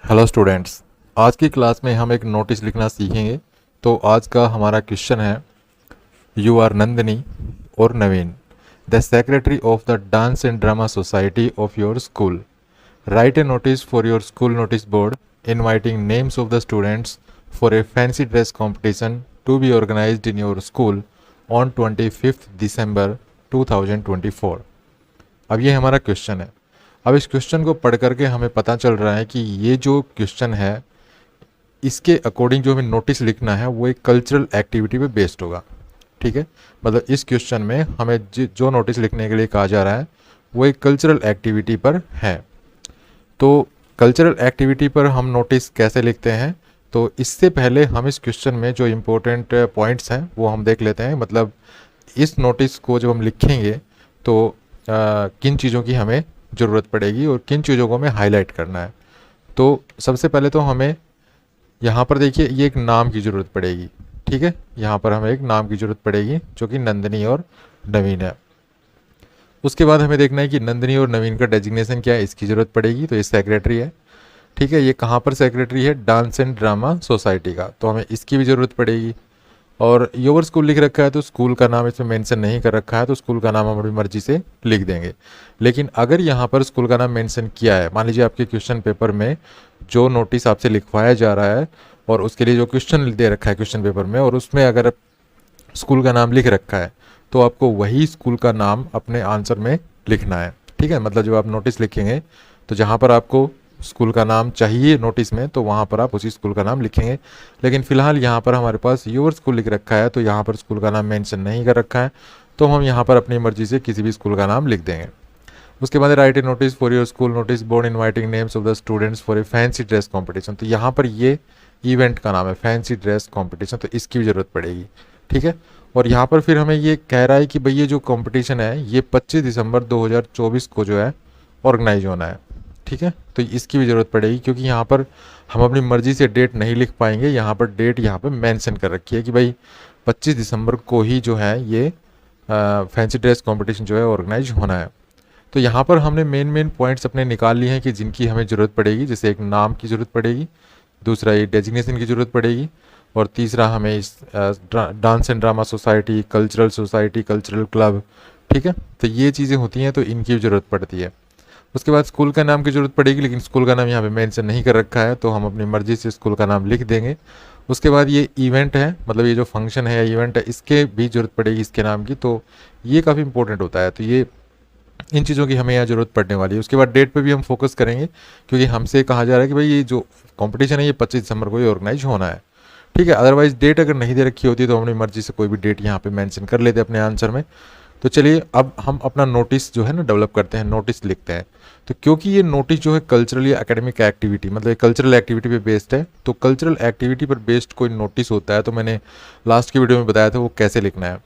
Hello students, आज की class में हम एक नोटिस लिखना सीखेंगे। तो आज का हमारा क्वेश्चन है, यू आर नंदिनी और Naveen, the secretary of the dance and drama society of your school. Write a notice for your school notice board inviting names of the students for a fancy dress competition to be organised in your school on 25 December 2024। अब ये हमारा question है। अब इस question को पढ़ करके हमें पता चल रहा है कि ये जो क्वेश्चन है इसके अकॉर्डिंग जो हमें नोटिस लिखना है वो एक कल्चरल एक्टिविटी पे बेस्ड होगा। ठीक है, मतलब इस क्वेश्चन में हमें जो नोटिस लिखने के लिए कहा जा रहा है वो एक कल्चरल एक्टिविटी पर है। तो कल्चरल एक्टिविटी पर हम नोटिस कैसे लिखते हैं, तो इससे पहले हम इस क्वेश्चन में जो इम्पोर्टेंट पॉइंट्स हैं वो हम देख लेते हैं। मतलब इस नोटिस को जब हम लिखेंगे तो किन चीज़ों की हमें ज़रूरत पड़ेगी और किन चीज़ों को हमें हाईलाइट करना है। तो सबसे पहले तो हमें यहाँ पर देखिए ये एक नाम की ज़रूरत पड़ेगी। ठीक है, यहाँ पर हमें एक नाम की ज़रूरत पड़ेगी जो कि नंदिनी और नवीन है। उसके बाद हमें देखना है कि नंदिनी और नवीन का डेजिग्नेशन क्या है, इसकी ज़रूरत पड़ेगी। तो ये सेक्रेटरी है। ठीक है, ये कहाँ पर सेक्रेटरी है, डांस एंड ड्रामा सोसाइटी का, तो हमें इसकी भी ज़रूरत पड़ेगी। और योर स्कूल लिख रखा है तो स्कूल का नाम इसमें मेंशन नहीं कर रखा है, तो स्कूल का नाम हम अपनी मर्जी से लिख देंगे। लेकिन अगर यहाँ पर स्कूल का नाम मेंशन किया है, मान लीजिए आपके क्वेश्चन पेपर में जो नोटिस आपसे लिखवाया जा रहा है और उसके लिए जो क्वेश्चन दे रखा है क्वेश्चन पेपर में, और उसमें अगर स्कूल का नाम लिख रखा है तो आपको वही स्कूल का नाम अपने आंसर में लिखना है। ठीक है, मतलब जब आप नोटिस लिखेंगे तो जहाँ पर आपको स्कूल का नाम चाहिए नोटिस में तो वहाँ पर आप उसी स्कूल का नाम लिखेंगे। लेकिन फ़िलहाल यहाँ पर हमारे पास योर स्कूल लिख रखा है तो यहाँ पर स्कूल का नाम मेंशन नहीं कर रखा है, तो हम यहाँ पर अपनी मर्जी से किसी भी स्कूल का नाम लिख देंगे। उसके बाद right a notice for your school notice board inviting names of the students for a fancy dress competition. तो यहाँ पर ये इवेंट का नाम है फैंसी ड्रेस कॉम्पिटिशन, तो इसकी भी ज़रूरत पड़ेगी। ठीक है, और यहाँ पर फिर हमें ये कह रहा है कि भाई ये जो कंपटीशन है ये 25 दिसंबर 2024 को जो है ऑर्गेनाइज होना है। ठीक है, तो इसकी भी ज़रूरत पड़ेगी क्योंकि यहाँ पर हम अपनी मर्ज़ी से डेट नहीं लिख पाएंगे। यहाँ पर डेट यहाँ पर मेंशन कर रखी है कि भाई 25 दिसंबर को ही जो है ये फैंसी ड्रेस कंपटीशन जो है ऑर्गेनाइज होना है। तो यहाँ पर हमने मेन पॉइंट्स अपने निकाल लिए हैं कि जिनकी हमें ज़रूरत पड़ेगी। जैसे एक नाम की ज़रूरत पड़ेगी, दूसरा ये डेजिग्नेशन की ज़रूरत पड़ेगी, और तीसरा हमें इस dance and drama society, cultural society, cultural club. ठीक है, तो ये चीज़ें होती हैं तो इनकी भी ज़रूरत पड़ती है। उसके बाद स्कूल का नाम की ज़रूरत पड़ेगी, लेकिन स्कूल का नाम यहाँ पे मेंशन नहीं कर रखा है तो हम अपनी मर्ज़ी से स्कूल का नाम लिख देंगे। उसके बाद ये इवेंट है, मतलब ये जो फंक्शन है या इवेंट है, इसके भी ज़रूरत पड़ेगी इसके नाम की, तो ये काफ़ी इंपॉर्टेंट होता है। तो ये इन चीज़ों की हमें यहाँ ज़रूरत पड़ने वाली है। उसके बाद डेट पे भी हम फोकस करेंगे क्योंकि हमसे कहा जा रहा है कि भाई ये जो कंपटीशन है ये 25 दिसंबर को ही ऑर्गेनाइज होना है। ठीक है, अदरवाइज डेट अगर नहीं दे रखी होती तो हम अपनी मर्जी से कोई भी डेट यहाँ पे मेंशन कर लेते अपने आंसर में। तो चलिए अब हम अपना नोटिस जो है ना डेवलप करते हैं, नोटिस लिखते हैं। तो क्योंकि ये नोटिस जो है कल्चरल या एकेडमिक एक्टिविटी, मतलब कल्चरल एक्टिविटी पे बेस्ड है, तो कल्चरल एक्टिविटी पर बेस्ड कोई नोटिस होता है तो मैंने लास्ट की वीडियो में बताया था वो कैसे लिखना है।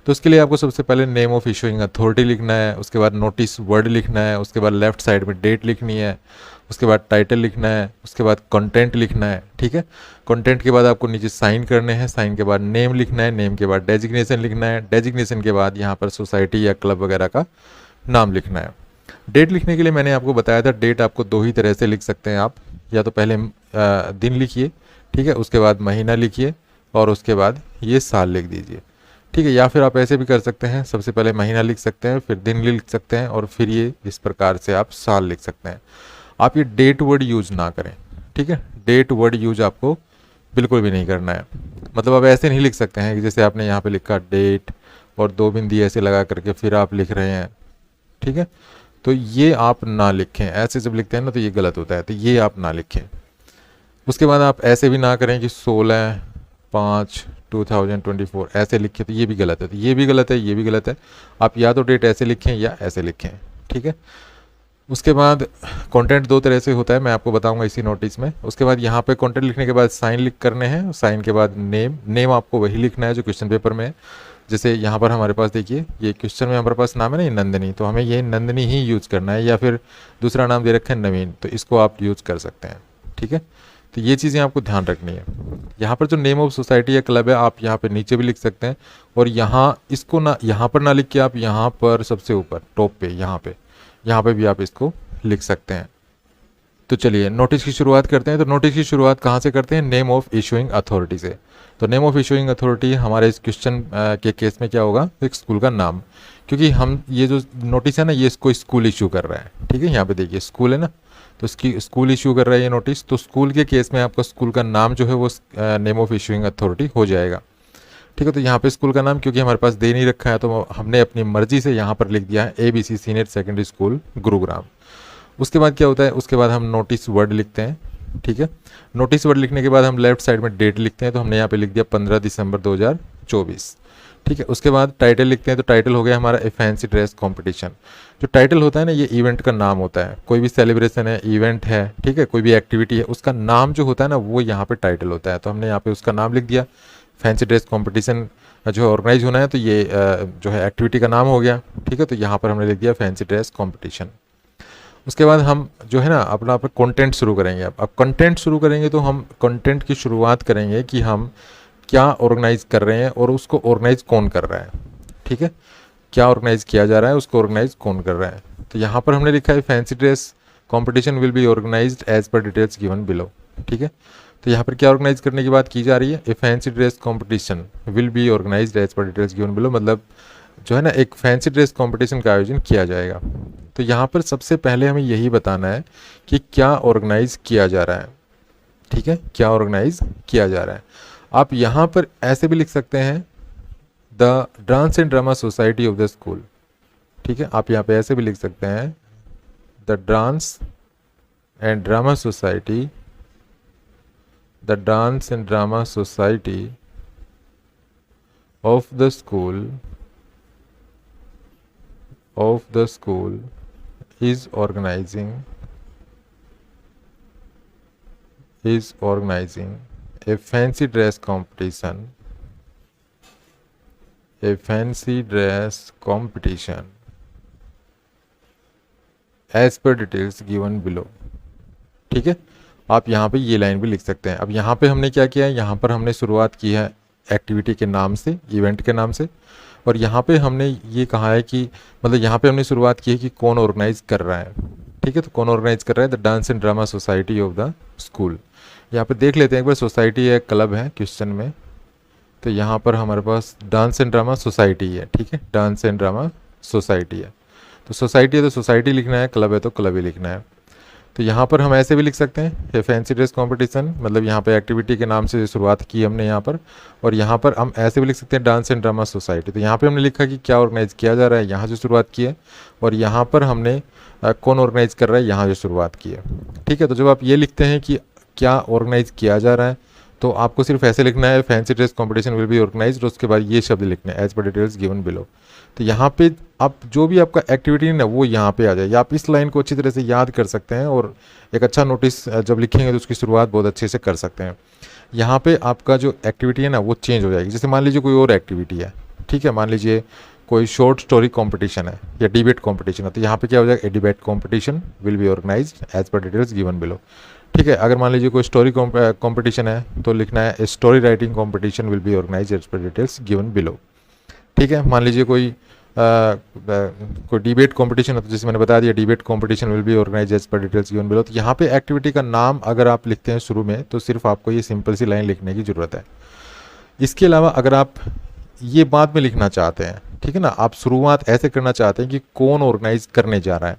तो उसके लिए आपको सबसे पहले नेम ऑफ इशूइंग अथॉरिटी लिखना है, उसके बाद नोटिस वर्ड लिखना है, उसके बाद लेफ्ट साइड में डेट लिखनी है, उसके बाद टाइटल लिखना है, उसके बाद कंटेंट लिखना है। ठीक है, कंटेंट के बाद आपको नीचे साइन करने हैं, साइन के बाद नेम लिखना है, नेम के बाद डेजिग्नेशन लिखना है, डेजिग्नेशन के बाद यहाँ पर सोसाइटी या क्लब वगैरह का नाम लिखना है। डेट लिखने के लिए मैंने आपको बताया था, डेट आपको दो ही तरह से लिख सकते हैं आप, या तो पहले दिन लिखिए, ठीक है, उसके बाद महीना लिखिए और उसके बाद ये साल लिख दीजिए। ठीक है, या फिर आप ऐसे भी कर सकते हैं, सबसे पहले महीना लिख सकते हैं, फिर दिन लिख सकते हैं और फिर ये इस प्रकार से आप साल लिख सकते हैं। आप ये डेट वर्ड यूज ना करें। ठीक है, डेट वर्ड यूज आपको बिल्कुल भी नहीं करना है। मतलब आप ऐसे नहीं लिख सकते हैं कि जैसे आपने यहाँ पे लिखा डेट और दो बिंदी ऐसे लगा करके फिर आप लिख रहे हैं। ठीक है, तो ये आप ना लिखें। ऐसे जब लिखते हैं ना तो ये गलत होता है, तो ये आप ना लिखें। उसके बाद आप ऐसे भी ना करें कि 16/5/2024 ऐसे लिखें, तो ये भी गलत है। तो ये भी गलत है, ये भी गलत है। आप या तो डेट ऐसे लिखें या ऐसे लिखें। ठीक है, उसके बाद कंटेंट दो तरह से होता है, मैं आपको बताऊंगा इसी नोटिस में। उसके बाद यहाँ पे कंटेंट लिखने के बाद साइन लिख करने हैं, साइन के बाद नेम आपको वही लिखना है जो क्वेश्चन पेपर में है। जैसे यहाँ पर हमारे पास देखिए ये क्वेश्चन में हमारे पास नाम है ना ये नंदिनी, तो हमें ये नंदिनी ही यूज़ करना है, या फिर दूसरा नाम दे रखा है नवीन, तो इसको आप यूज़ कर सकते हैं। ठीक है, तो ये चीज़ें आपको ध्यान रखनी है। यहाँ पर जो नेम ऑफ सोसाइटी या क्लब है आप यहाँ पे नीचे भी लिख सकते हैं, और यहाँ इसको ना यहाँ पर ना लिख के आप यहाँ पर सबसे ऊपर टॉप पे यहाँ पे भी आप इसको लिख सकते हैं। तो चलिए नोटिस की शुरुआत करते हैं। तो नोटिस की शुरुआत कहाँ से करते हैं? नेम ऑफ इशूइंग अथॉरिटी से। तो नेम ऑफ इशूइंग अथॉरिटी हमारे इस क्वेश्चन के केस में क्या होगा? एक स्कूल का नाम, क्योंकि हम ये जो नोटिस है ना ये कोई स्कूल इशू कर रहा है, ठीक है। यहाँ पे देखिए स्कूल है ना, तो इसकी स्कूल इशू कर रहा है ये नोटिस, तो स्कूल के केस में आपका स्कूल का नाम जो है वो नेम ऑफ इशूइंग अथॉरिटी हो जाएगा, ठीक है। तो यहाँ पे स्कूल का नाम क्योंकि हमारे पास दे नहीं रखा है तो हमने अपनी मर्जी से यहाँ पर लिख दिया है ABC senior secondary school Gurugram. उसके बाद क्या होता है? उसके बाद हम नोटिस वर्ड लिखते हैं, ठीक है। नोटिस वर्ड लिखने के बाद हम लेफ्ट साइड में डेट लिखते हैं, तो हमने यहाँ पे लिख दिया 15 दिसंबर 2024, ठीक है। उसके बाद टाइटल लिखते हैं, तो टाइटल हो गया हमारा ए फैंसी ड्रेस कॉम्पिटिशन। जो टाइटल होता है ना ये इवेंट का नाम होता है, कोई भी सेलिब्रेशन है, इवेंट है, ठीक है, कोई भी एक्टिविटी है, उसका नाम जो होता है ना वो यहाँ पे टाइटल होता है। तो हमने यहाँ पे उसका नाम लिख दिया, फैंसी ड्रेस कॉम्पिटिशन जो ऑर्गेनाइज होना है, तो ये जो है एक्टिविटी का नाम हो गया, ठीक है। तो यहाँ पर हमने लिख दिया फैंसी ड्रेस कॉम्पिटिशन। उसके बाद हम जो है ना अपना कंटेंट शुरू करेंगे। अब कंटेंट शुरू करेंगे तो हम कंटेंट की शुरुआत करेंगे कि हम क्या ऑर्गेनाइज कर रहे हैं और उसको ऑर्गेनाइज कौन कर रहा है, ठीक है। क्या ऑर्गेनाइज किया जा रहा है, उसको ऑर्गेनाइज कौन कर रहा है। तो यहाँ पर हमने लिखा है fancy dress competition will be organised as per details given below, ठीक है। तो यहाँ पर क्या ऑर्गेनाइज करने की बात की जा रही है? A fancy dress competition will be organised as per details given below, मतलब जो है ना एक फैंसी ड्रेस कॉम्पिटिशन का आयोजन किया जाएगा। तो यहाँ पर सबसे पहले हमें यही बताना है कि क्या ऑर्गेनाइज किया जा रहा है, ठीक है, क्या ऑर्गेनाइज किया जा रहा है। आप यहाँ पर ऐसे भी लिख सकते हैं the dance and drama society of the school, ठीक है। आप यहाँ पे ऐसे भी लिख सकते हैं the dance and drama society, the dance and drama society of the school is organizing a fancy dress competition as per details given below, ठीक है। आप यहाँ पे ये लाइन भी लिख सकते हैं। अब यहाँ पे हमने क्या किया है? यहाँ पर हमने शुरुआत की है एक्टिविटी के नाम से, इवेंट के नाम से, और यहाँ पे हमने ये कहा है कि मतलब यहाँ पे हमने शुरुआत की है कि कौन ऑर्गेनाइज कर रहा है, ठीक है। तो कौन ऑर्गेनाइज कर रहा है? The dance and drama society of the school. यहाँ पे देख लेते हैं एक बार, सोसाइटी है, क्लब है क्वेश्चन में, तो यहाँ पर हमारे पास डांस एंड ड्रामा सोसाइटी है, ठीक है, डांस एंड ड्रामा सोसाइटी है। तो सोसाइटी है तो सोसाइटी लिखना है, क्लब है तो क्लब ही लिखना है। तो यहाँ पर हम ऐसे भी लिख सकते हैं ये फैंसी ड्रेस कॉम्पिटिशन, मतलब यहाँ पे एक्टिविटी के नाम से शुरुआत की हमने यहाँ पर, और यहाँ पर हम ऐसे भी लिख सकते हैं डांस एंड ड्रामा सोसाइटी। तो यहाँ पे हमने लिखा कि क्या ऑर्गेनाइज किया जा रहा है, यहाँ से शुरुआत की है, और यहाँ पर हमने कौन ऑर्गेनाइज कर रहा है, यहाँ से शुरुआत की है, ठीक है। तो जब आप ये लिखते हैं कि क्या ऑर्गेनाइज किया जा रहा है, तो आपको सिर्फ ऐसे लिखना है fancy dress competition will be organised, और उसके बाद ये शब्द लिखना है as per details given below. तो यहाँ पे आप जो भी आपका एक्टिविटी है ना वो यहाँ पे आ जाए, आप इस लाइन को अच्छी तरह से याद कर सकते हैं, और एक अच्छा नोटिस जब लिखेंगे तो उसकी शुरुआत बहुत अच्छे से कर सकते हैं। यहाँ पे आपका जो एक्टिविटी है ना वो चेंज हो जाएगी। जैसे मान लीजिए कोई और एक्टिविटी है, ठीक है, मान लीजिए कोई शॉर्ट स्टोरी कॉम्पिटिशन है या डिबेट कॉम्पिटिशन है, तो यहाँ पे क्या हो जाएगा? A debate competition will be organised as per details given below, ठीक है। अगर मान लीजिए कोई स्टोरी कॉम्पिटिशन है तो लिखना है a story writing competition will be organised as per details given below, ठीक है। मान लीजिए कोई डिबेट कॉम्पिटिशन है, तो जैसे मैंने बता दिया debate competition will be organised as per details given below. तो यहाँ पे एक्टिविटी का नाम अगर आप लिखते हैं शुरू में तो सिर्फ आपको ये सिंपल सी लाइन लिखने की ज़रूरत है। इसके अलावा अगर आप ये बाद में लिखना चाहते हैं, ठीक है ना, आप शुरुआत ऐसे करना चाहते हैं कि कौन ऑर्गेनाइज करने जा रहा है,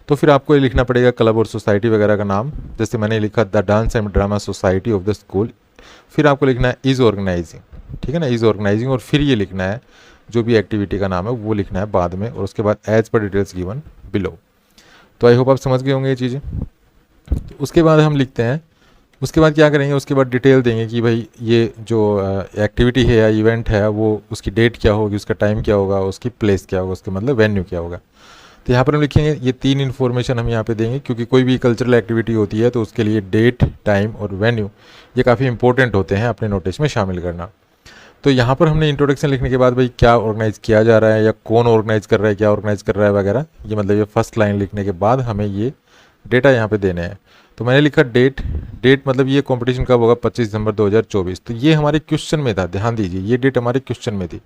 तो फिर आपको ये लिखना पड़ेगा क्लब और सोसाइटी वगैरह का नाम। जैसे मैंने लिखा the dance and drama society of the school, फिर आपको लिखना है इज़ ऑर्गेनाइजिंग, ठीक है ना, इज़ ऑर्गेनाइजिंग, और फिर ये लिखना है जो भी एक्टिविटी का नाम है वो लिखना है बाद में, और उसके बाद as per details given below. तो आई होप आप समझ गए होंगे ये चीज़ें। तो उसके बाद हम लिखते हैं, उसके बाद क्या करेंगे, उसके बाद डिटेल देंगे कि भाई ये जो एक्टिविटी है या इवेंट है वो उसकी डेट क्या होगी, उसका टाइम क्या होगा, उसकी प्लेस क्या होगा, उसका मतलब वेन्यू क्या होगा। तो यहाँ पर हम लिखेंगे ये 3 इन्फॉर्मेशन हम यहाँ पे देंगे, क्योंकि कोई भी कल्चरल एक्टिविटी होती है तो उसके लिए डेट, टाइम और वेन्यू ये काफ़ी इंपॉर्टेंट होते हैं अपने नोटिस में शामिल करना। तो यहाँ पर हमने इंट्रोडक्शन लिखने के बाद भाई क्या ऑर्गेनाइज किया जा रहा है या कौन ऑर्गेनाइज कर रहा है, क्या ऑर्गेनाइज कर रहा है वगैरह, ये मतलब ये फर्स्ट लाइन लिखने के बाद हमें ये डेटा यहाँ पे देने हैं। तो मैंने लिखा डेट मतलब ये कंपटीशन कब होगा? 25 दिसंबर 2024। तो ये हमारे क्वेश्चन में था, ध्यान दीजिए ये डेट हमारे क्वेश्चन में थी।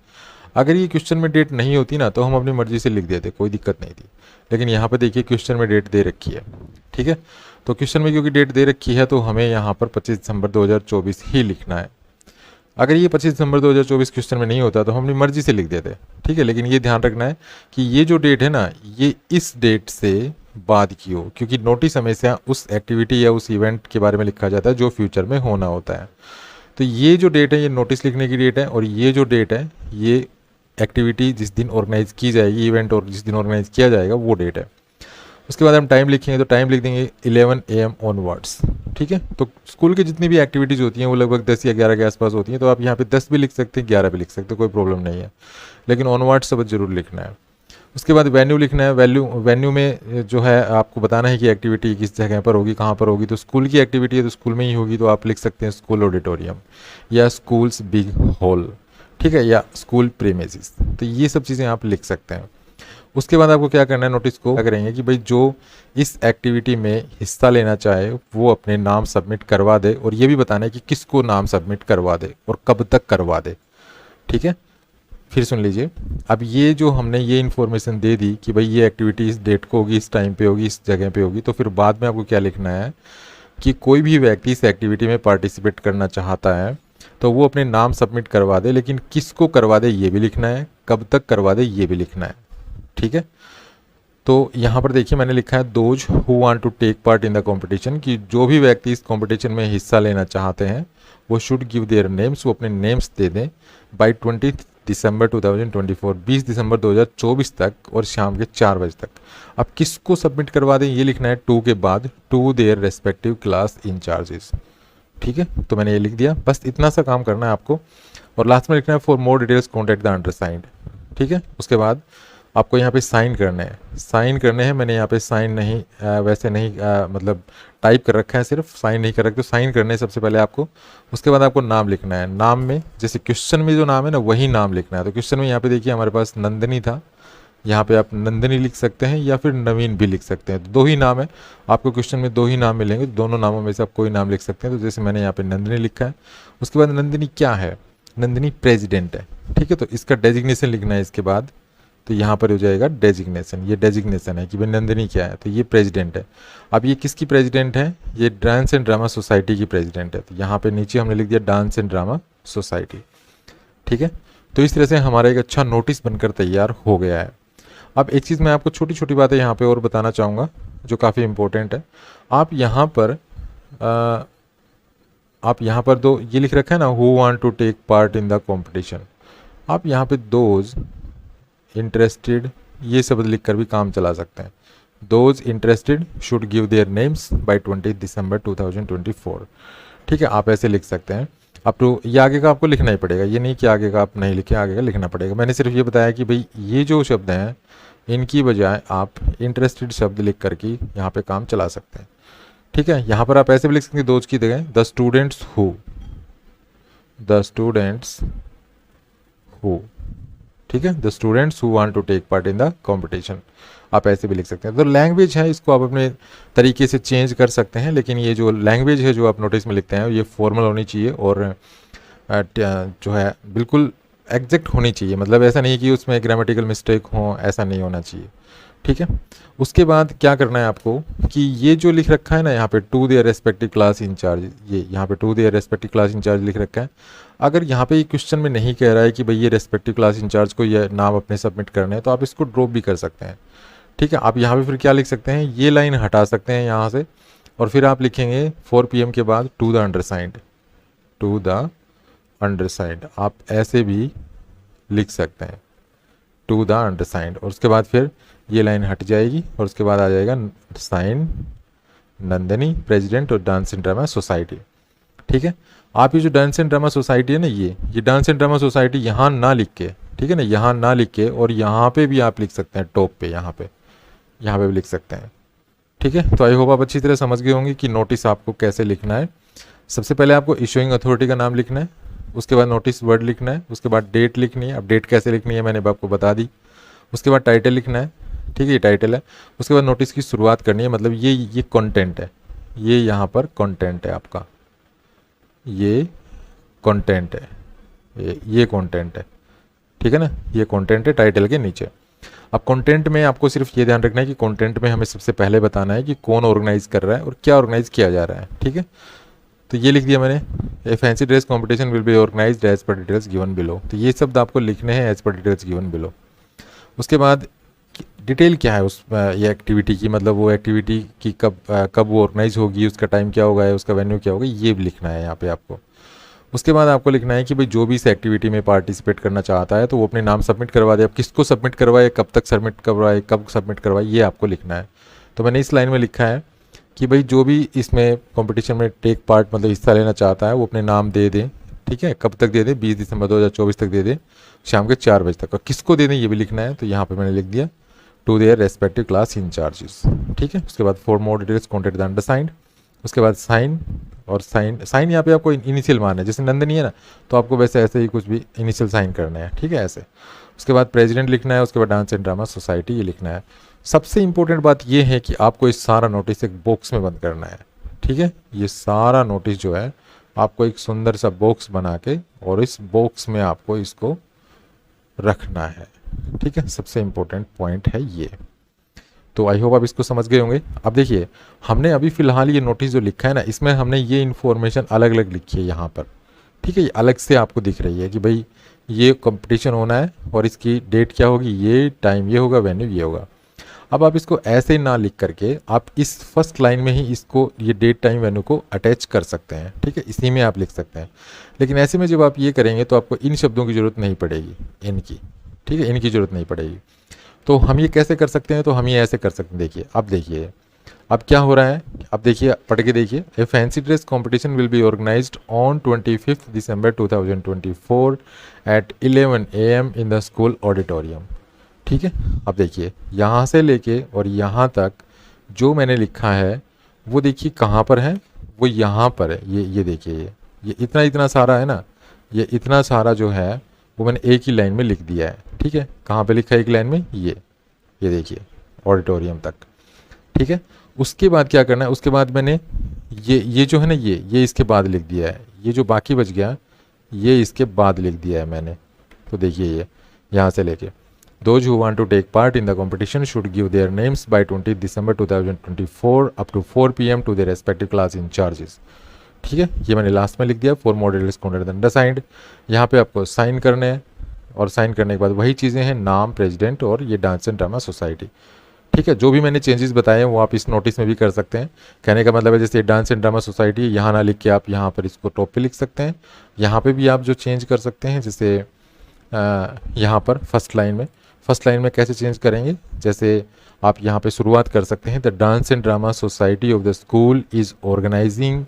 अगर ये क्वेश्चन में डेट नहीं होती ना तो हम अपनी मर्जी से लिख देते, कोई दिक्कत नहीं थी, लेकिन यहाँ पे देखिए क्वेश्चन में डेट दे रखी है, ठीक है। तो क्वेश्चन में क्योंकि डेट दे रखी है तो हमें यहाँ पर 25 दिसंबर 2024 ही लिखना है। अगर ये 25 दिसंबर 2024 क्वेश्चन में नहीं होता तो हम अपनी मर्जी से लिख देते, ठीक है। लेकिन ये ध्यान रखना है कि ये जो डेट है ना, ये इस डेट से बाद की हो, क्योंकि नोटिस हमेशा उस एक्टिविटी या उस इवेंट के बारे में लिखा जाता है जो फ्यूचर में होना होता है। तो ये जो डेट है ये नोटिस लिखने की डेट है, और ये जो डेट है ये एक्टिविटी जिस दिन ऑर्गेनाइज की जाएगी, इवेंट और जिस दिन ऑर्गेनाइज किया जाएगा वो डेट है। उसके बाद हम टाइम लिखेंगे तो टाइम लिख देंगे 11 AM ऑनवर्ड्स, ठीक है। तो स्कूल की जितनी भी एक्टिविटीज़ होती हैं वो लगभग 10 या 11 के आसपास होती हैं, तो आप यहाँ पे 10 भी लिख सकते हैं, 11 भी लिख सकते हैं, कोई प्रॉब्लम नहीं है, लेकिन ऑनवर्ड्स सब जरूर लिखना है। उसके बाद वेन्यू लिखना है। वेन्यू में जो है आपको बताना है कि एक्टिविटी किस जगह पर होगी, कहाँ पर होगी। तो स्कूल की एक्टिविटी है तो स्कूल में ही होगी, तो आप लिख सकते हैं स्कूल ऑडिटोरियम या स्कूल्स बिग हॉल, ठीक है, या स्कूल प्रीमिसेस। तो ये सब चीज़ें आप लिख सकते हैं। उसके बाद आपको क्या करना है, नोटिस को क्या करेंगे कि भाई जो इस एक्टिविटी में हिस्सा लेना चाहे वो अपने नाम सबमिट करवा दे, और ये भी बताना है कि किसको नाम सबमिट करवा दे और कब तक करवा दे, ठीक है। फिर सुन लीजिए, अब ये जो हमने ये इन्फॉर्मेशन दे दी कि भाई ये एक्टिविटी इस डेट को होगी, इस टाइम पे होगी, इस जगह पे होगी, तो फिर बाद में आपको क्या लिखना है कि कोई भी व्यक्ति इस एक्टिविटी में पार्टिसिपेट करना चाहता है तो वो अपने नाम सबमिट करवा दे, लेकिन किसको करवा दे ये भी लिखना है, कब तक करवा दे ये भी लिखना है, ठीक है। तो यहाँ पर देखिए मैंने लिखा है those who want to take part in the competition, कि जो भी व्यक्ति इस कंपटीशन में हिस्सा लेना चाहते हैं वो शुड गिव देयर नेम्स, वो अपने नेम्स दे दें बाय 20 दिसंबर 2024, 20 दिसंबर 2024 तक, और शाम के 4 बजे तक। अब किसको सबमिट करवा दें ये लिखना है टू के बाद, to their respective class incharges, ठीक है। तो मैंने ये लिख दिया, बस इतना सा काम करना है आपको। और लास्ट में लिखना है for more details contact the undersigned, ठीक है। उसके बाद आपको यहाँ पे साइन करने हैं। मैंने यहाँ पे साइन नहीं वैसे नहीं मतलब टाइप कर रखा है, सिर्फ साइन नहीं कर रखा, तो साइन करने हैं सबसे पहले आपको। उसके बाद आपको नाम लिखना है। नाम में जैसे क्वेश्चन में जो नाम है ना वही नाम लिखना है। तो क्वेश्चन में यहाँ पे देखिए हमारे पास नंदिनी था, यहाँ पे आप नंदिनी लिख सकते हैं या फिर नवीन भी लिख सकते हैं। तो 2 ही नाम है, आपको क्वेश्चन में 2 ही नाम मिलेंगे, दोनों नामों में से आप कोई नाम लिख सकते हैं। तो जैसे मैंने यहाँ पे नंदिनी लिखा है। उसके बाद नंदिनी क्या है, नंदिनी प्रेसिडेंट है, ठीक है। तो इसका डेजिग्नेशन लिखना है इसके बाद, तो यहाँ पर हो जाएगा डेजिग्नेशन। ये डेजिग्नेशन है कि भाई नंदिनी क्या है, तो ये प्रेसिडेंट है। अब ये किसकी प्रेसिडेंट है, ये डांस एंड ड्रामा सोसाइटी की प्रेसिडेंट है। तो यहाँ पे नीचे हमने लिख दिया डांस एंड ड्रामा सोसाइटी, ठीक है। तो इस तरह से हमारा एक अच्छा नोटिस बनकर तैयार हो गया है। अब एक चीज़ मैं आपको छोटी छोटी बातें यहाँ पे और बताना चाहूँगा जो काफ़ी इंपॉर्टेंट है। आप यहाँ पर दो ये लिख रखा है ना, who want to take part in the competition, आप यहाँ पे दोज इंटरेस्टेड ये शब्द लिख कर भी काम चला सकते हैं। Those interested should give their names by 20 December 2024, ठीक है। आप ऐसे लिख सकते हैं। अब तो ये आगे का आपको लिखना ही पड़ेगा, ये नहीं कि आगे का आप नहीं लिखे, आगे का लिखना पड़ेगा। मैंने सिर्फ ये बताया कि भाई ये जो शब्द हैं इनकी बजाय आप इंटरेस्टेड शब्द लिख करके यहाँ पे काम चला सकते हैं, ठीक है। यहाँ पर आप ऐसे भी लिख सकते हैं दोज की जगह द स्टूडेंट्स हु, ठीक है, the students who want to take part in the competition, आप ऐसे भी लिख सकते हैं। तो लैंग्वेज है इसको आप अपने तरीके से चेंज कर सकते हैं, लेकिन ये जो लैंग्वेज है जो आप नोटिस में लिखते हैं ये फॉर्मल होनी चाहिए और जो है बिल्कुल एग्जैक्ट होनी चाहिए। मतलब ऐसा नहीं कि उसमें ग्रामेटिकल मिस्टेक हो, ऐसा नहीं होना चाहिए, ठीक है। उसके बाद क्या करना है आपको कि ये जो लिख रखा है ना यहाँ पे to their respective class incharge, ये यहाँ पे to their respective class incharge लिख रखा है। अगर यहाँ पे ये क्वेश्चन में नहीं कह रहा है कि भाई ये रेस्पेक्टिव क्लास इंचार्ज को ये नाम अपने सबमिट करने हैं, तो आप इसको ड्रॉप भी कर सकते हैं, ठीक है। आप यहाँ पे फिर क्या लिख सकते हैं, ये लाइन हटा सकते हैं यहाँ से, और फिर आप लिखेंगे 4 PM के बाद टू द अंडरसाइंड, आप ऐसे भी लिख सकते हैं टू द अंडरसाइंड। और उसके बाद फिर ये लाइन हट जाएगी और उसके बाद आ जाएगा साइन नंदिनी प्रेसिडेंट और डांस एंड ड्रामा सोसाइटी, ठीक है। आप ये जो डांस एंड ड्रामा सोसाइटी है ना, ये डांस एंड ड्रामा सोसाइटी यहाँ ना लिख के, ठीक है ना, यहाँ ना लिख के, और यहाँ पे भी आप लिख सकते हैं टॉप पे, यहाँ पे भी लिख सकते हैं, ठीक है। तो आई होप आप अच्छी तरह समझ गए होंगे कि नोटिस आपको कैसे लिखना है। सबसे पहले आपको इशूइंग अथॉरिटी का नाम लिखना है, उसके बाद नोटिस वर्ड लिखना है, उसके बाद डेट लिखनी है। अब डेट कैसे लिखनी है मैंने आपको बता दी। उसके बाद टाइटल लिखना है, ठीक है, ये टाइटल है। उसके बाद नोटिस की शुरुआत करनी है, मतलब ये कंटेंट है, ये यहाँ पर कंटेंट है आपका, ये कंटेंट है, ये कंटेंट है, ठीक है ना, ये कंटेंट है टाइटल के नीचे। अब कंटेंट में आपको सिर्फ ये ध्यान रखना है कि कंटेंट में हमें सबसे पहले बताना है कि कौन ऑर्गेनाइज कर रहा है और क्या ऑर्गेनाइज किया जा रहा है, ठीक है। तो ये लिख दिया मैंने, a fancy dress competition will be organised as per details given below. तो ये शब्द आपको लिखने हैं as per details given below. उसके बाद डिटेल क्या है उस ये एक्टिविटी की, मतलब वो एक्टिविटी की कब वो ऑर्गेनाइज होगी, उसका टाइम क्या होगा, उसका वेन्यू क्या होगा, ये भी लिखना है यहाँ पे आपको। उसके बाद आपको लिखना है कि भाई जो भी इस एक्टिविटी में पार्टिसिपेट करना चाहता है तो वो अपने नाम सबमिट करवा दे। अब किसको सबमिट करवाए, कब तक सबमिट करवाए, कब सबमिट करवाए, ये आपको लिखना है। तो मैंने इस लाइन में लिखा है कि भाई जो भी इसमें कंपटीशन में टेक पार्ट मतलब हिस्सा लेना चाहता है वो अपने नाम दे दें, ठीक है। कब तक दे दें, 20 दिसंबर 2024 तक दे दें, शाम के 4 बजे तक। और किसको दे दें ये भी लिखना है, तो यहाँ पर मैंने लिख दिया to their respective class incharges, ठीक है। उसके बाद for more details contact the undersigned. उसके बाद साइन, और साइन यहाँ पे आपको इनिशियल मारना है, जैसे नंदनी है ना तो आपको वैसे ऐसे ही कुछ भी इनिशियल साइन करना है, ठीक है, ऐसे। उसके बाद प्रेसिडेंट लिखना है, उसके बाद डांस एंड ड्रामा सोसाइटी ये लिखना है। सबसे इंपॉर्टेंट बात ये है कि आपको इस सारा नोटिस एक बॉक्स में बंद करना है, ठीक है। ये सारा नोटिस जो है आपको एक सुंदर सा बॉक्स बना के और इस बॉक्स में आपको इसको रखना है, ठीक है। सबसे इम्पोर्टेंट पॉइंट है ये। तो आई होप आप इसको समझ गए होंगे। अब देखिए हमने अभी फ़िलहाल ये नोटिस जो लिखा है ना, इसमें हमने ये इन्फॉर्मेशन अलग अलग लिखी है यहाँ पर, ठीक है। ये अलग से आपको दिख रही है कि भाई ये कंपटीशन होना है और इसकी डेट क्या होगी, ये टाइम ये होगा, वेन्यू ये होगा। अब आप इसको ऐसे ना लिख करके आप इस फर्स्ट लाइन में ही इसको ये डेट टाइम वेन्यू को अटैच कर सकते हैं, ठीक है, इसी में आप लिख सकते हैं। लेकिन ऐसे में जब आप ये करेंगे तो आपको इन शब्दों की ज़रूरत नहीं पड़ेगी, इनकी, ठीक है, इनकी ज़रूरत नहीं पड़ेगी। तो हम ये कैसे कर सकते हैं, तो हम ये ऐसे कर सकते हैं। देखिए अब देखिए अब क्या हो रहा है, अब देखिए पढ़ के देखिए। A fancy dress competition will be organised on 25 December 2024 at 11 AM in the school auditorium, ठीक है। अब देखिए यहाँ से लेके और यहाँ तक जो मैंने लिखा है वो देखिए कहाँ पर है, वो यहाँ पर है। ये देखिए ये इतना इतना सारा है ना, ये इतना सारा जो है वो मैंने एक ही लाइन में लिख दिया है, ठीक है। कहाँ पे लिखा है एक लाइन में, ये देखिए ऑडिटोरियम तक, ठीक है। उसके बाद क्या करना है, उसके बाद मैंने ये जो है ना ये इसके बाद लिख दिया है। ये जो बाकी बच गया ये इसके बाद लिख दिया है मैंने। तो देखिए ये यहाँ से लेके those who want to take part in the competition should give their names by 20 December 2024 up to 4 PM to their respective class incharges, ठीक है। ये मैंने लास्ट में लिख दिया for more details contact the undersigned. यहाँ पे आपको साइन करने हैं और साइन करने के बाद वही चीज़ें हैं, नाम, प्रेसिडेंट और ये डांस एंड ड्रामा सोसाइटी, ठीक है। जो भी मैंने चेंजेस बताए हैं वो आप इस नोटिस में भी कर सकते हैं। कहने का मतलब है जैसे डांस एंड ड्रामा सोसाइटी यहाँ ना लिख के आप यहाँ पर इसको टॉप पे लिख सकते हैं। यहाँ पे भी आप जो चेंज कर सकते हैं, जैसे यहाँ पर फर्स्ट लाइन में कैसे चेंज करेंगे, जैसे आप यहाँ पे शुरुआत कर सकते हैं the dance and drama society of the school is organising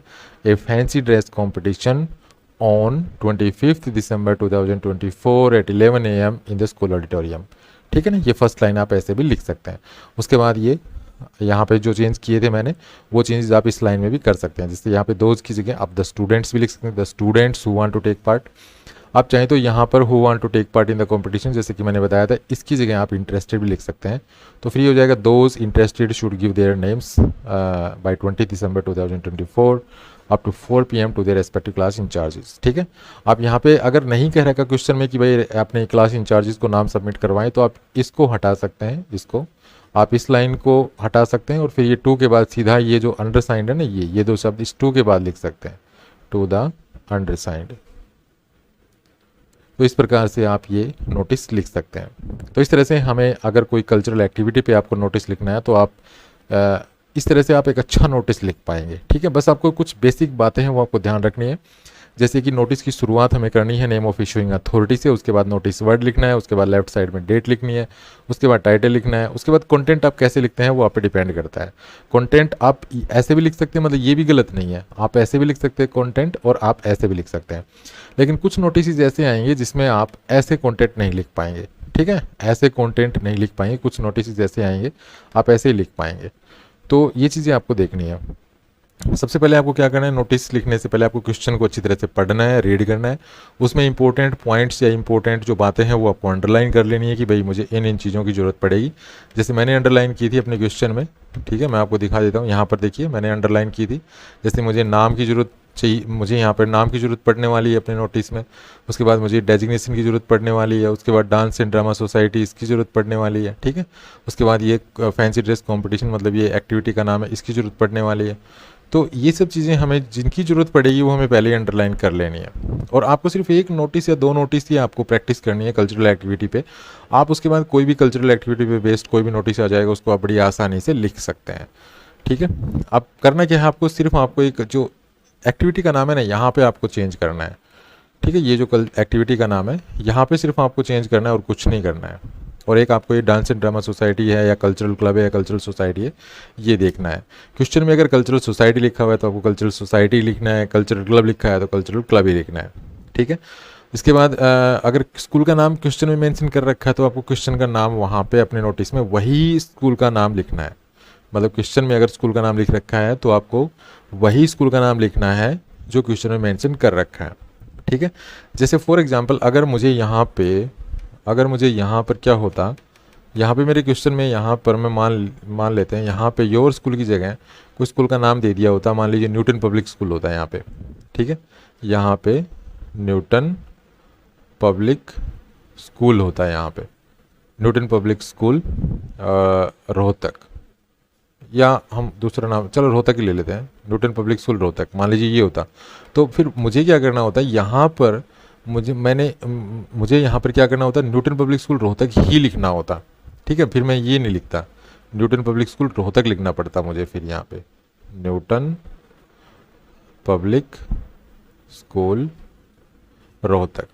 a fancy dress competition on 25 December 2024 at 11 AM in the school auditorium, ठीक है ना। ये फर्स्ट लाइन आप ऐसे भी लिख सकते हैं। उसके बाद ये यहाँ पे जो चेंज किए थे मैंने वो चेंजेस आप इस लाइन में भी कर सकते हैं। जैसे यहाँ पे दोज की जगह आप द स्टूडेंट्स भी लिख सकते हैं, the students who want to take part. आप चाहें तो यहाँ पर who want to take part in the competition, जैसे कि मैंने बताया था, इसकी जगह आप इंटरेस्टेड भी लिख सकते हैं। तो फ्री हो जाएगा those interested should give their names by 20 December 2024 up to 4 PM to their respective class incharges, ठीक है। आप यहाँ पे अगर नहीं कह रखा क्वेश्चन में कि भाई अपने क्लास इंचार्जेस को नाम सबमिट करवाएं, तो आप इसको हटा सकते हैं, इसको आप इस लाइन को हटा सकते हैं और फिर ये टू के बाद सीधा ये जो अंडरसाइंड है ना, ये दो शब्द इस टू के बाद लिख सकते हैं, टू द अंडरसाइंड। तो इस प्रकार से आप ये नोटिस लिख सकते हैं। तो इस तरह से हमें अगर कोई कल्चरल एक्टिविटी पे आपको नोटिस लिखना है तो आप इस तरह से आप एक अच्छा नोटिस लिख पाएंगे, ठीक है। बस आपको कुछ बेसिक बातें हैं वो आपको ध्यान रखनी है, जैसे कि नोटिस की शुरुआत हमें करनी है नेम ऑफ इशूइंग अथॉरिटी से, उसके बाद नोटिस वर्ड लिखना है, उसके बाद लेफ्ट साइड में डेट लिखनी है, उसके बाद टाइटल लिखना है, उसके बाद कंटेंट आप कैसे लिखते हैं वो आप पे डिपेंड करता है। कंटेंट आप ऐसे भी लिख सकते हैं, मतलब ये भी गलत नहीं है, आप ऐसे भी लिख सकते हैं कंटेंट और आप ऐसे भी लिख सकते हैं। लेकिन कुछ नोटिस ऐसे आएंगे जिसमें आप ऐसे कंटेंट नहीं लिख पाएंगे, ठीक है, ऐसे कंटेंट नहीं लिख पाएंगे। कुछ नोटिस ऐसे आएंगे आप ऐसे ही लिख पाएंगे। तो ये चीज़ें आपको देखनी है। सबसे पहले आपको क्या करना है, नोटिस लिखने से पहले आपको क्वेश्चन को अच्छी तरह से पढ़ना है, रीड करना है, उसमें इंपॉर्टेंट पॉइंट्स या इंपॉर्टेंट जो बातें हैं वो आपको अंडरलाइन कर लेनी है कि भाई मुझे इन चीज़ों की ज़रूरत पड़ेगी। जैसे मैंने अंडरलाइन की थी अपने क्वेश्चन में, ठीक है, मैं आपको दिखा देता हूँ। यहाँ पर देखिए मैंने अंडरलाइन की थी, जैसे मुझे नाम की ज़रूरत चाहिए, मुझे यहाँ पर नाम की ज़रूरत पड़ने वाली है अपने नोटिस में, उसके बाद मुझे डेजिग्नेशन की ज़रूरत पड़ने वाली है, उसके बाद डांस एंड ड्रामा सोसाइटी इसकी ज़रूरत पड़ने वाली है, ठीक है। उसके बाद ये फैंसी ड्रेस कंपटीशन मतलब ये एक्टिविटी का नाम है, इसकी ज़रूरत पड़ने वाली है। तो ये सब चीज़ें हमें जिनकी ज़रूरत पड़ेगी वो हमें पहले ही अंडरलाइन कर लेनी है। और आपको सिर्फ एक नोटिस या दो नोटिस ही आपको प्रैक्टिस करनी है कल्चरल एक्टिविटी पे। आप उसके बाद कोई भी कल्चरल एक्टिविटी पे बेस्ड कोई भी नोटिस आ जाएगा, उसको आप बड़ी आसानी से लिख सकते हैं, ठीक है। अब करना क्या है, आपको सिर्फ आपको एक जो एक्टिविटी का नाम है ना, यहाँ पे आपको चेंज करना है, ठीक है। ये जो कल एक्टिविटी का नाम है यहाँ पे सिर्फ आपको चेंज करना है और कुछ नहीं करना है। और एक आपको ये डांस एंड ड्रामा सोसाइटी है या कल्चरल क्लब है या कल्चरल सोसाइटी है, ये देखना है। क्वेश्चन में अगर कल्चरल सोसाइटी लिखा हुआ है तो आपको कल्चरल सोसाइटी लिखना है, कल्चरल क्लब लिखा है तो कल्चरल क्लब ही लिखना है, ठीक है। इसके बाद अगर स्कूल का नाम क्वेश्चन में मेंशन कर रखा है तो आपको क्वेश्चन का नाम वहाँ पे अपने नोटिस में वही स्कूल का नाम लिखना है। मतलब क्वेश्चन में अगर स्कूल का नाम लिख रखा है तो आपको वही स्कूल का नाम लिखना है जो क्वेश्चन में मेंशन कर रखा है, ठीक है। जैसे फॉर एग्जांपल अगर मुझे यहाँ पर क्या होता, यहाँ पे मेरे क्वेश्चन में यहाँ पर मैं मान लेते हैं यहाँ पे योर स्कूल की जगह कोई स्कूल का नाम दे दिया होता, मान लीजिए न्यूटन पब्लिक स्कूल होता है यहाँ पे, ठीक है। यहाँ पे न्यूटन पब्लिक स्कूल होता है, यहाँ पे न्यूटन पब्लिक स्कूल रोहतक, या हम दूसरा नाम चलो रोहतक ही ले लेते हैं, न्यूटन पब्लिक स्कूल रोहतक मान लीजिए ये होता। तो फिर मुझे क्या करना होता है, यहाँ पर मुझे यहाँ पर क्या करना होता, न्यूटन पब्लिक स्कूल रोहतक ही लिखना होता, ठीक है। फिर मैं ये नहीं लिखता, न्यूटन पब्लिक स्कूल रोहतक लिखना पड़ता मुझे, फिर यहाँ पे न्यूटन पब्लिक स्कूल रोहतक,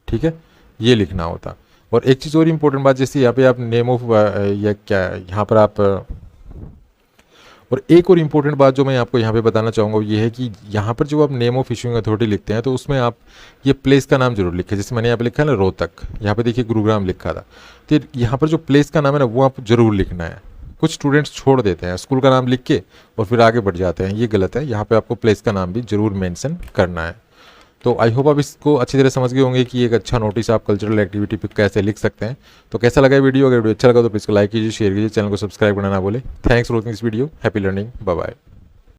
ठीक है, ये लिखना होता। और एक चीज़ और इम्पोर्टेंट बात, जैसे यहाँ पे आप नेम ऑफ या क्या यहाँ पर आप, और एक और इम्पोर्टेंट बात जो मैं आपको यहाँ पे बताना चाहूँगा वो ये है कि यहाँ पर जो आप नेम ऑफ इशूइंग अथॉरिटी लिखते हैं तो उसमें आप ये प्लेस का नाम जरूर लिखें। जैसे मैंने यहाँ पे लिखा है ना रोहतक, यहाँ पे देखिए गुरुग्राम लिखा था, तो यहाँ पर जो प्लेस का नाम है ना वो आप जरूर लिखना है। कुछ स्टूडेंट्स छोड़ देते हैं स्कूल का नाम लिख के और फिर आगे बढ़ जाते हैं, ये गलत है। यहाँ पर आपको प्लेस का नाम भी जरूर मैंसन करना है। तो आई होप आप इसको अच्छी तरह समझ गए होंगे कि एक अच्छा नोटिस आप कल्चरल एक्टिविटी पे कैसे लिख सकते हैं। तो कैसा लगा वीडियो, अगर वीडियो अच्छा लगा तो प्लीज़ को लाइक कीजिए, शेयर कीजिए, चैनल को सब्सक्राइब करना ना बोले। Thanks for watching this video, happy learning, bye bye.